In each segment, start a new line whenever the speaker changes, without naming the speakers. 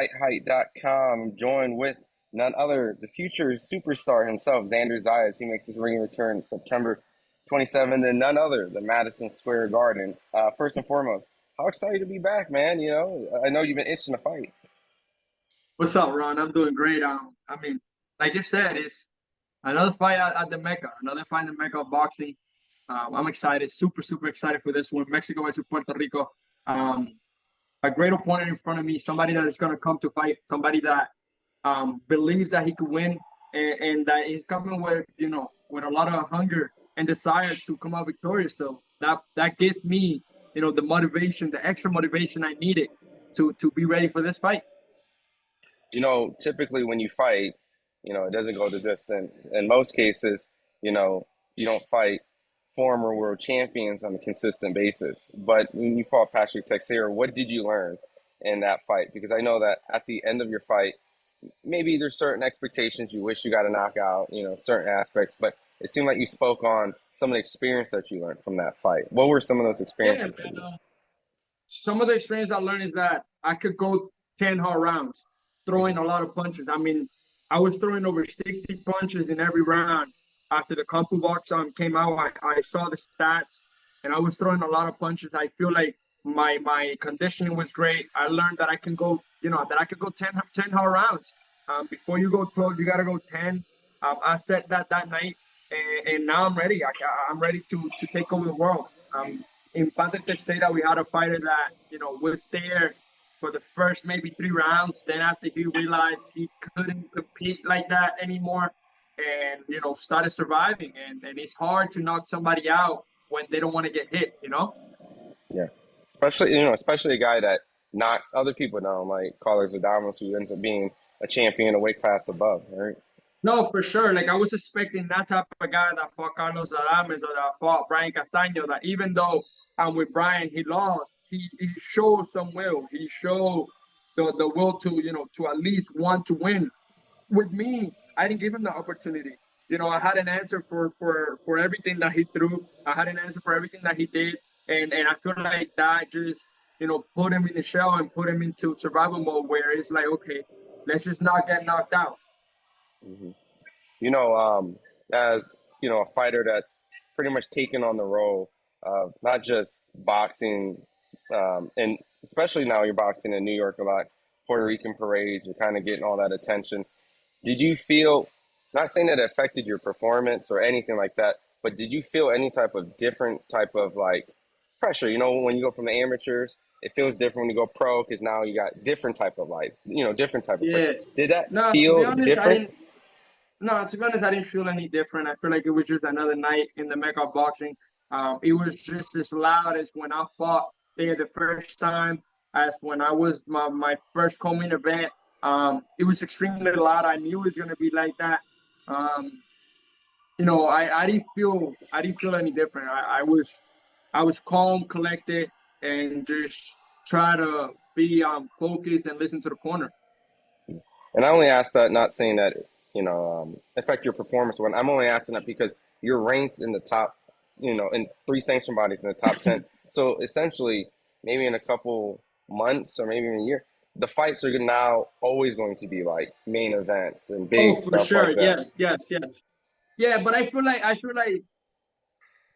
FightHype.com, joined with none other, the future superstar himself, Xander Zayas. He makes his ring return September 27th, and none other than Madison Square Garden. First and foremost, how excited to be back, man. I know you've been itching to fight.
What's up, Ron? I'm doing great. Like you said, it's another fight at the Mecca, another fight in the Mecca of boxing. I'm excited, super excited for this one. Mexico versus Puerto Rico. Um, a great opponent in front of me, somebody that is going to come to fight, somebody that believes that he could win, and that he's coming with, with a lot of hunger and desire to come out victorious. So that gives me, the motivation, the extra motivation I needed to be ready for this fight.
Typically when you fight, it doesn't go the distance. In most cases, you don't fight former world champions on a consistent basis. But when you fought Patrick Teixeira, what did you learn in that fight? Because I know that at the end of your fight, maybe there's certain expectations you wish you got to knock out, certain aspects, but it seemed like you spoke on some of the experience that you learned from that fight. What were some of those
Yeah,
experiences for
man.
you?
Some of the experience I learned is that I could go 10 hard rounds, throwing a lot of punches. I mean, I was throwing over 60 punches in every round. After the Kampu box came out, I saw the stats, and I was throwing a lot of punches. I feel like my conditioning was great. I learned that I can go, that I could go 10 hard rounds. Before you go 12, you got to go 10. I said that night, and now I'm ready. I'm ready to take over the world. In Patrick Teixeira, we had a fighter that, was there for the first maybe 3 rounds. Then after he realized he couldn't compete like that anymore and, started surviving. And it's hard to knock somebody out when they don't want to get hit.
Yeah. Especially a guy that knocks other people down, like Callers Adamas, who ends up being a champion a weight class above, right?
No, for sure. Like I was expecting that type of guy that fought Carlos Adames or that fought Brian Castaño, that even though with Brian he lost, he showed some will. He showed the will to, to at least want to win. With me, I didn't give him the opportunity. I had an answer for everything that he threw. I had an answer for everything that he did. And I feel like that just, put him in the shell and put him into survival mode where it's like, okay, let's just not get knocked out.
hmm You know, as a fighter that's pretty much taken on the role of not just boxing, and especially now you're boxing in New York a lot, Puerto Rican parades, you're kind of getting all that attention. Did you feel, not saying that it affected your performance or anything like that, but did you feel any type of different type of like pressure? When you go from the amateurs, it feels different when you go pro because now you got different type of lights, different type of pressure.
Yeah.
Did that
No, to be
feel
honest, I
different?
didn't. No, to be honest, I didn't feel any different. I feel like it was just another night in the Mecca of boxing. It was just as loud as when I fought there the first time, as when I was my first co-main event. It was extremely loud. I knew it was gonna be like that. Um, I didn't feel any different. I was calm, collected, and just try to be focused and listen to the corner.
And I only ask that, not saying that, affect your performance. When I'm only asking that because you're ranked in the top, in 3 sanction bodies in the top 10. So essentially, maybe in a couple months or maybe in a year, the fights are now always going to be like main events and
Oh,
big
for
stuff like
sure.
that.
Yes. Yeah, but I feel like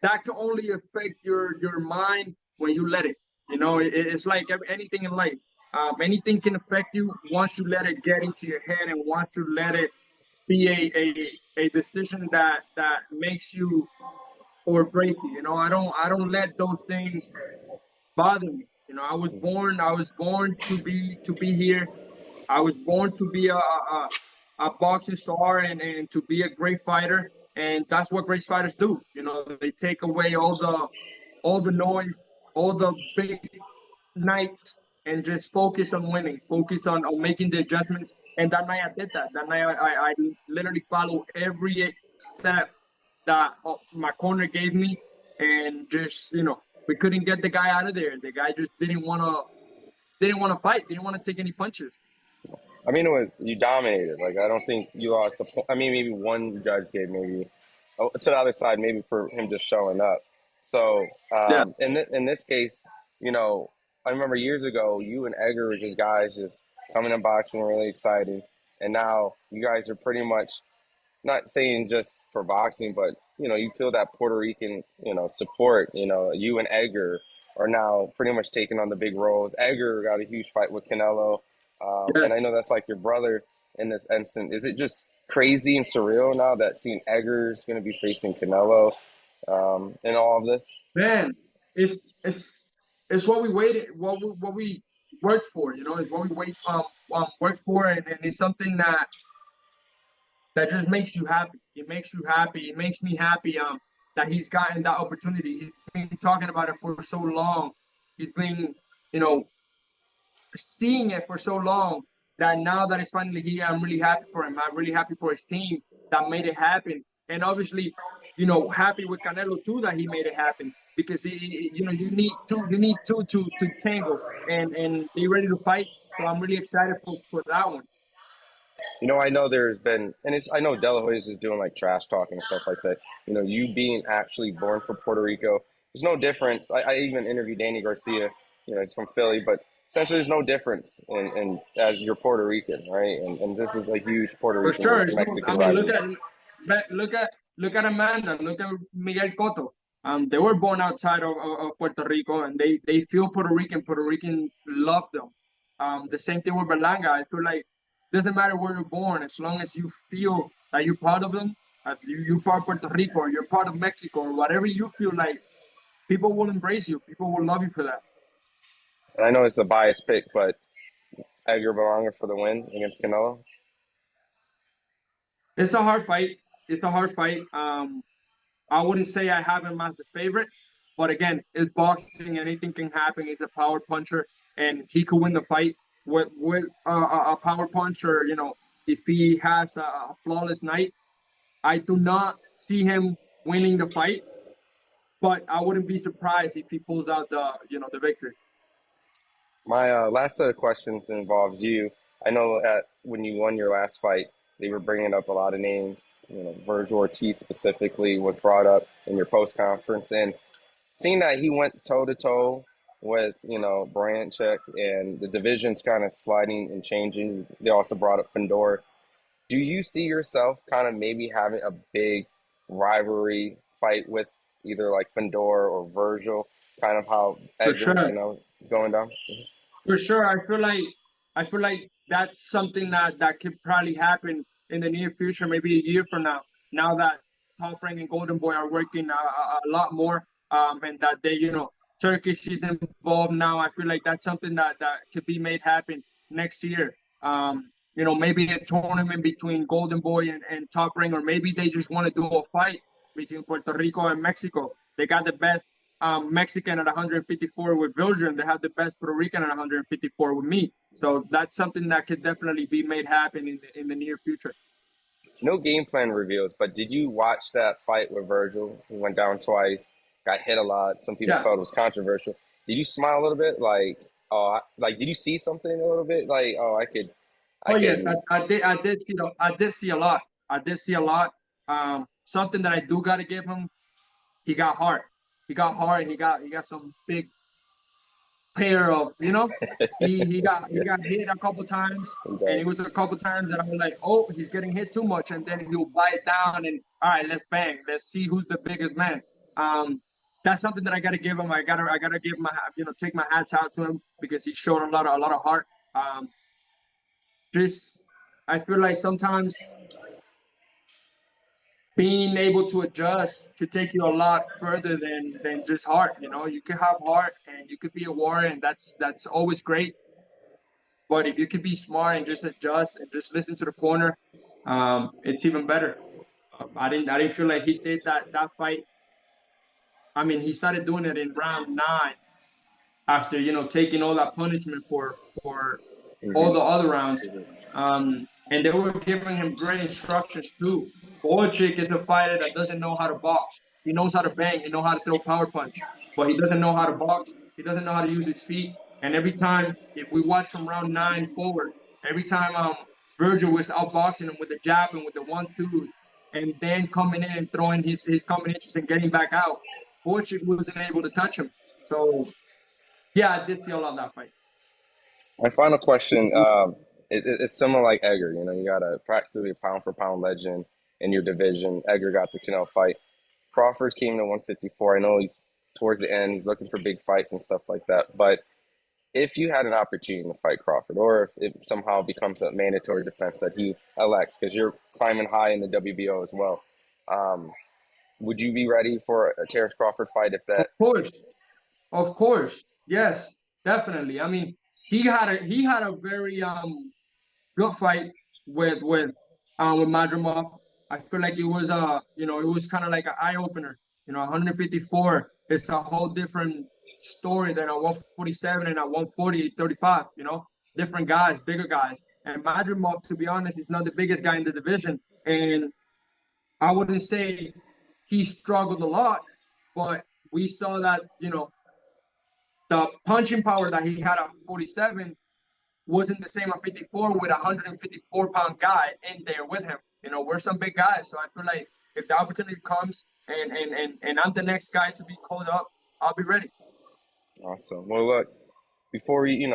that can only affect your mind when you let it. It's like anything in life. Anything can affect you once you let it get into your head and once you let it be a decision that makes you or break you. I don't let those things bother me. I was born to be here. I was born to be a boxing star and to be a great fighter. And that's what great fighters do. They take away all the noise, all the big nights, and just focus on winning, focus on making the adjustments. And that night I did that. That night I literally followed every step that my corner gave me, and just we couldn't get the guy out of there. The guy just didn't want to fight, didn't want to take any punches.
I mean, it was you dominated. Like I don't think you lost. I mean, maybe one judge gave maybe to the other side, maybe for him just showing up. So
Yeah.
in this case, you know, I remember years ago, you and Edgar were just guys just coming in boxing, really excited. And now you guys are pretty much not saying just for boxing, but you feel that Puerto Rican, support. You and Edgar are now pretty much taking on the big roles. Edgar got a huge fight with Canelo, and
Yes.
I know that's like your brother in this instant. Is it just crazy and surreal now that seeing Edgar's going to be facing Canelo in all of this?
Man, it's what we waited, what we worked for. It's what we worked for, and it's something that just makes you happy. It makes you happy. It makes me happy. That he's gotten that opportunity. He's been talking about it for so long. He's been, you know, seeing it for so long that now that it's finally here, I'm really happy for him. I'm really happy for his team that made it happen. And obviously, happy with Canelo too that he made it happen because you need two to tangle and be ready to fight. So I'm really excited for that one.
I know there's been, and I know De La Hoya is just doing like trash talk and stuff like that. You being actually born from Puerto Rico, there's no difference. I even interviewed Danny Garcia. He's from Philly, but essentially there's no difference in as you're Puerto Rican, right? And this is a huge Puerto
For
Rican
sure.
versus
I
Mexican
mean,
rivalry.
look at Amanda, look at Miguel Cotto. They were born outside of Puerto Rico, and they feel Puerto Rican. Puerto Rican love them. The same thing with Berlanga. I feel like it doesn't matter where you're born, as long as you feel that you're part of them, you're part of Puerto Rico, or you're part of Mexico, or whatever you feel like, people will embrace you. People will love you for that.
And I know it's a biased pick, but Edgar Berlanga for the win against Canelo.
It's a hard fight. It's a hard fight. I wouldn't say I have him as a favorite, but again, it's boxing. Anything can happen. He's a power puncher, and he could win the fight with a power puncher. If he has a flawless night, I do not see him winning the fight, but I wouldn't be surprised if he pulls out the victory.
My last set of questions involves you. I know when you won your last fight, they were bringing up a lot of names. Virgil Ortiz specifically was brought up in your post conference, and seeing that he went toe to toe with Branchek, and the division's kind of sliding and changing. They also brought up Fedor. Do you see yourself kind of maybe having a big rivalry fight with either like Fedor or Virgil? Kind of how
For
Edgar,
sure.
going down.
For sure, I feel like that's something that could probably happen in the near future, maybe a year from now. Now that Top Rank and Golden Boy are working a lot more, and that Turkish is involved now. I feel like that's something that could be made happen next year. Maybe a tournament between Golden Boy and Top Rank, or maybe they just want to do a fight between Puerto Rico and Mexico. They got the best Mexican at 154 with Belgium. They have the best Puerto Rican at 154 with me. So that's something that could definitely be made happen in the near future.
No game plan reveals, but did you watch that fight with Virgil? He went down twice, got hit a lot. Some people
Yeah.
felt it was controversial. Did you smile a little bit? Like, oh, like, did you see something a little bit? Like, oh, I
Oh yes,
could.
I did see a lot. I did see a lot. Something that I do got to give him. He got hard. He got hard. He got some big pair of, he got hit a couple times, and
Okay.
it was a couple times that I was like, oh, he's getting hit too much, and then he'll bite down and all right, let's bang, let's see who's the biggest man. Um, that's something that I gotta give him. I gotta give my take my hats out to him because he showed a lot of heart. Um, just I feel like sometimes being able to adjust could take you a lot further than just heart. You could have heart and you could be a warrior, and that's always great. But if you could be smart and just adjust and just listen to the corner, it's even better. I didn't feel like he did that fight. I mean, he started doing it in round 9 after taking all that punishment for all
Mm-hmm.
the other rounds. And they were giving him great instructions too. Wojcik is a fighter that doesn't know how to box. He knows how to bang. He knows how to throw power punch, but he doesn't know how to box. He doesn't know how to use his feet. And every time, if we watch from round 9 forward, every time Virgil was outboxing him with the jab and with the 1-2s, and then coming in and throwing his combinations and getting back out, Wojcik wasn't able to touch him. So yeah, I did see a lot of that fight.
My final question, it's similar like Edgar. You know, you got a practically a pound for pound legend in your division. Edgar got the Canelo fight. Crawford came to 154. I know he's towards the end. He's looking for big fights and stuff like that. But if you had an opportunity to fight Crawford, or if it somehow becomes a mandatory defense that he elects, because you're climbing high in the WBO as well, um, would you be ready for a Terrence Crawford fight if
Of
that?
course, of course, yes, definitely. I mean, he had a very good fight with Madrimov. I feel like it was it was kind of like an eye opener. 154 is a whole different story than a 147 and a 140, 35. Different guys, bigger guys. And Madrimov, to be honest, is not the biggest guy in the division. And I wouldn't say he struggled a lot, but we saw that the punching power that he had at 47 wasn't the same at 54 with a 154-pound guy in there with him. We're some big guys, so I feel like if the opportunity comes and I'm the next guy to be called up, I'll be ready.
Awesome. Well, look, before we,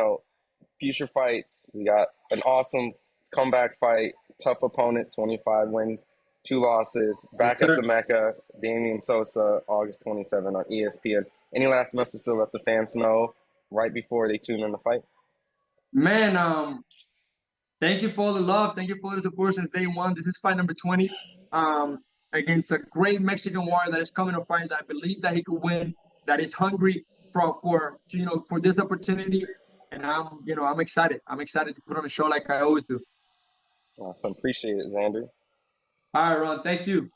future fights, we got an awesome comeback fight, tough opponent, 25 wins, two losses,
Yes,
back at the
sir.
Mecca, Damian Sosa, August 27 on ESPN. Any last message to let the fans know right before they tune in the fight?
Man, thank you for all the love. Thank you for all the support since day one. This is fight number 20 um, against a great Mexican warrior that is coming to fight that I believe that he could win, that is hungry for this opportunity. And I'm excited. I'm excited to put on a show like I always do.
Awesome. Appreciate it, Xander.
All right, Ron. Thank you.